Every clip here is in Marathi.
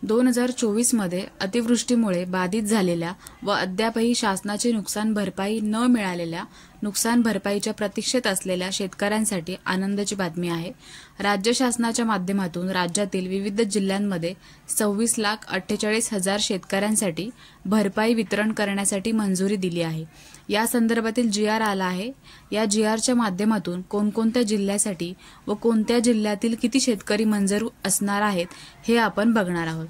2024 मध्ये अतिवृष्टीमुळे बाधित झालेल्या व अद्यापही शासनाची नुकसान भरपाई न मिळालेल्या नुकसान भरपाईच्या प्रतीक्षेत असलेल्या शेतकऱ्यांसाठी आनंदाची बातमी आहे। राज्य शासनाच्या माध्यमातून राज्यातील विविध जिल्ह्यांमध्ये 26,48,000 शेतकऱ्यांसाठी भरपाई वितरण करण्यासाठी मंजुरी दिली आहे। या संदर्भातील GR आला आहे। या GRच्या माध्यमातून कोणकोणत्या जिल्ह्यासाठी व कोणत्या जिल्ह्यातील किती शेतकरी मंजूर असणार आहेत हे आपण बघणार आहोत।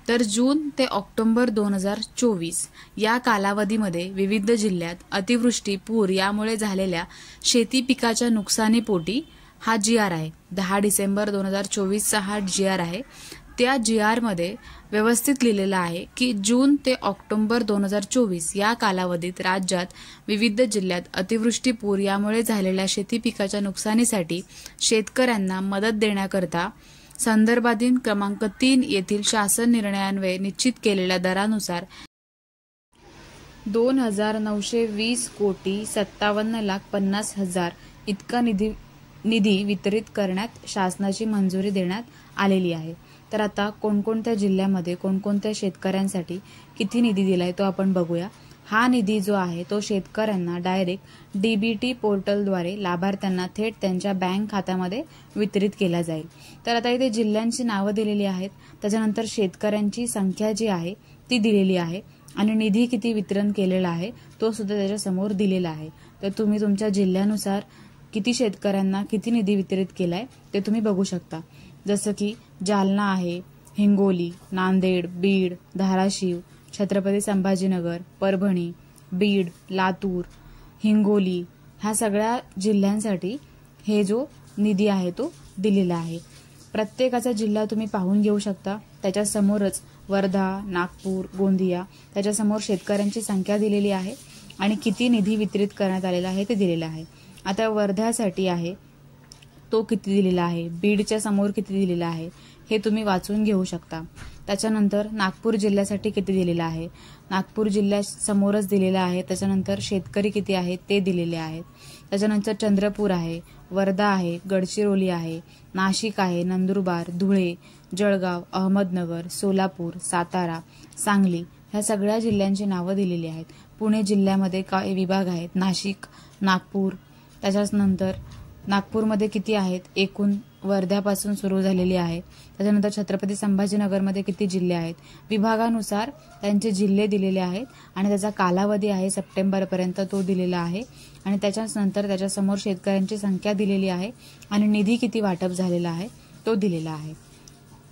तर जून ते ऑक्टोबर 2024 या कालावधीमध्ये विविध जिल्ह्यात अतिवृष्टी, पूर यामुळे झालेल्या शेती पिकाच्या नुकसानीपोटी हा GR आहे। 10 डिसेंबर 2024 हा GR आहे। त्या GR मध्ये व्यवस्थित लिहिलेलं आहे की जून ते ऑक्टोबर 2024 या कालावधीत राज्यात विविध जिल्ह्यात अतिवृष्टी, पूर यामुळे झालेल्या शेती पिकाच्या नुकसानीसाठी शेतकऱ्यांना मदत देण्याकरता संदर्भाधीन क्रमांक 3 येथील शासन निर्णयान्वये निश्चित केलेल्या दरानुसार 2,920,57,50,000 इतका निधी वितरित करण्यात शासनाची मंजुरी देण्यात आलेली आहे। तर आता कोणकोणत्या जिल्ह्यामध्ये कोणकोणत्या शेतकऱ्यांसाठी किती निधी दिलाय तो आपण बघूया। हा निधी जो आहे तो शेतकऱ्यांना डायरेक्ट DBT पोर्टलद्वारे लाभार्थ्यांना थेट त्यांच्या बँक खात्यामध्ये वितरित केला जाईल। तर आता इथे जिल्ह्यांची नावं दिलेली आहेत, त्याच्यानंतर शेतकऱ्यांची संख्या जी आहे ती दिलेली आहे आणि निधी किती वितरण केलेला आहे तो सुद्धा त्याच्या समोर दिलेला आहे। तर तुम्ही तुमच्या जिल्ह्यानुसार किती शेतकऱ्यांना किती निधी वितरित केलाय ते तुम्ही बघू शकता। जसं की जालना आहे, हिंगोली, नांदेड, बीड, धाराशिव, छत्रपती संभाजीनगर, परभणी, बीड, लातूर, हिंगोली ह्या सगळ्या जिल्ह्यांसाठी हे जो निधी आहे तो दिलेला आहे। प्रत्येकाचा जिल्हा तुम्ही पाहून घेऊ शकता। त्याच्या समोरच वर्धा, नागपूर, गोंदिया त्याच्या समोर शेतकऱ्यांची संख्या दिलेली आहे आणि किती निधी वितरित करण्यात आलेला आहे ते दिलेलं आहे। आता वर्ध्यासाठी आहे तो किती दिलेला आहे, बीडच्या समोर किती दिलेला आहे हे तुम्ही वाचून घेऊ शकता। त्याच्यानंतर नागपूर जिल्ह्यासाठी किती दिलेला आहे, नागपूर जिल्ह्यासमोरच दिलेला आहे। त्याच्यानंतर शेतकरी किती आहेत ते दिलेले आहेत। त्याच्यानंतर चंद्रपूर आहे, वर्धा आहे, गडचिरोली आहे, नाशिक आहे, नंदुरबार, धुळे, जळगाव, अहमदनगर, सोलापूर, सातारा, सांगली ह्या सगळ्या जिल्ह्यांची नावं दिलेली आहेत। पुणे जिल्ह्यामध्ये काही विभाग आहेत, नाशिक, नागपूर, त्याच्यानंतर नागपूरमध्ये किती आहेत एकूण वर्ध्यापासून सुरू झालेली आहे। त्याच्यानंतर छत्रपती संभाजीनगरमध्ये किती जिल्हे आहेत विभागानुसार त्यांचे जिल्हे दिलेले आहेत आणि त्याचा कालावधी आहे सप्टेंबरपर्यंत तो दिलेला आहे आणि त्याच्यानंतर त्याच्यासमोर शेतकऱ्यांची संख्या दिलेली आहे आणि निधी किती वाटप झालेला आहे तो दिलेला आहे।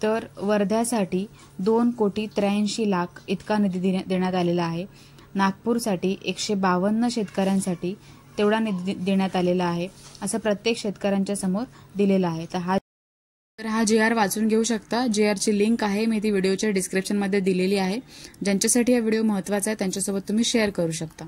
तर वर्ध्यासाठी 2,83,00,000 इतका निधी देण्यात आलेला आहे। नागपूरसाठी 152 शेतकऱ्यांसाठी तेवढा निधी देण्यात आलेला आहे असं प्रत्येक शेतकऱ्यांच्या समोर दिलेला आहे। तर हा GR वाचून घेऊ शकता। GR ची लिंक आहे मी ती व्हिडिओच्या डिस्क्रिप्शन मध्ये दिलेली आहे। ज्यांच्यासाठी हा व्हिडिओ महत्त्वाचा आहे त्यांच्यासोबत तुम्ही शेअर करू शकता।